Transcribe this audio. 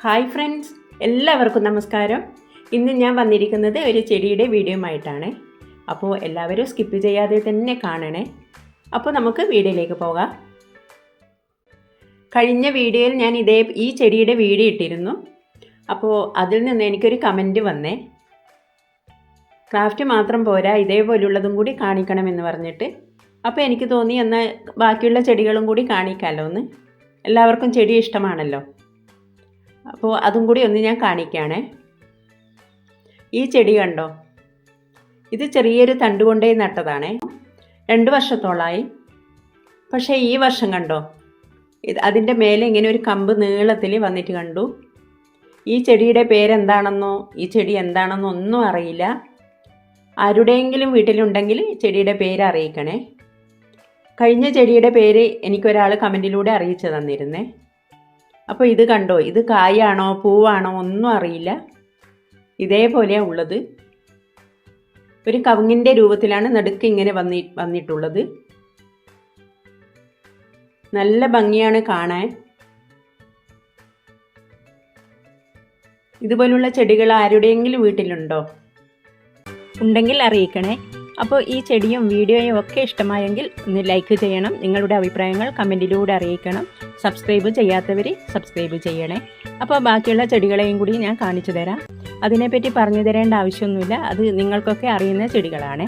Hi friends, എല്ലാവർക്കും നമസ്കാരം. ഇന്ന് ഞാൻ വന്നിരിക്കുന്നത് ഒരു ചെടിയുടെ വീഡിയോയുമായിട്ടാണ്. അപ്പോൾ എല്ലാവരും സ്കിപ്പ് ചെയ്യാതെ തന്നെ കാണണേ. അപ്പോൾ നമുക്ക് വീഡിയോയിലേക്ക് പോകാം. കഴിഞ്ഞ വീഡിയോയിൽ ഞാൻ ഈ ചെടിയുടെ വീഡിയോ ഇട്ടിരുന്നു. അപ്പോൾ അതിൽ നിന്ന് എനിക്കൊരു കമൻറ്റ് വന്നേ, ക്രാഫ്റ്റ് മാത്രം പോരാ, ഇതേപോലുള്ളതും കൂടി കാണിക്കണമെന്ന് പറഞ്ഞിട്ട്. അപ്പോൾ എനിക്ക് തോന്നി എന്നാൽ ബാക്കിയുള്ള ചെടികളും കൂടി കാണിക്കാമല്ലോ എന്ന്. എല്ലാവർക്കും ചെടി ഇഷ്ടമാണല്ലോ. അപ്പോൾ അതും കൂടി ഒന്ന് ഞാൻ കാണിക്കുകയാണേ. ഈ ചെടി കണ്ടോ, ഇത് ചെറിയൊരു തണ്ട് കൊണ്ടേ നട്ടതാണേ. 2 വർഷത്തോളമായി. പക്ഷേ ഈ വർഷം കണ്ടോ, അതിൻ്റെ മേലെ ഇങ്ങനെ ഒരു കമ്പ് നീളത്തിൽ വന്നിട്ട് കണ്ടു. ഈ ചെടിയുടെ പേരെന്താണെന്നോ ഈ ചെടി എന്താണെന്നോ ഒന്നും അറിയില്ല. ആരുടെയെങ്കിലും വീട്ടിലുണ്ടെങ്കിൽ ചെടിയുടെ പേര് അറിയിക്കണേ. കഴിഞ്ഞ ചെടിയുടെ പേര് എനിക്കൊരാൾ കമൻറ്റിലൂടെ അറിയിച്ചു തന്നിരുന്നേ. അപ്പോൾ ഇത് കണ്ടോ, ഇത് കായാണോ പൂവാണോ ഒന്നും അറിയില്ല. ഇതേപോലെയാണ് ഉള്ളത്. ഒരു കവുങ്ങിൻ്റെ രൂപത്തിലാണ് നടുക്ക് ഇങ്ങനെ വന്നിട്ടുള്ളത്. നല്ല ഭംഗിയാണ് കാണാൻ. ഇതുപോലുള്ള ചെടികൾ ആരുടെയെങ്കിലും വീട്ടിലുണ്ടോ? ഉണ്ടെങ്കിൽ അറിയിക്കണേ. അപ്പോൾ ഈ ചെടിയും വീഡിയോയും ഒക്കെ ഇഷ്ടമായെങ്കിൽ ഒന്ന് ലൈക്ക് ചെയ്യണം. നിങ്ങളുടെ അഭിപ്രായങ്ങൾ കമൻറ്റിലൂടെ അറിയിക്കണം. സബ്സ്ക്രൈബ് ചെയ്യാത്തവർ സബ്സ്ക്രൈബ് ചെയ്യണേ. അപ്പോൾ ബാക്കിയുള്ള ചെടികളെയും കൂടി ഞാൻ കാണിച്ചു തരാം. അതിനെപ്പറ്റി പറഞ്ഞു തരേണ്ട ആവശ്യമൊന്നുമില്ല, അത് നിങ്ങൾക്കൊക്കെ അറിയുന്ന ചെടികളാണ്.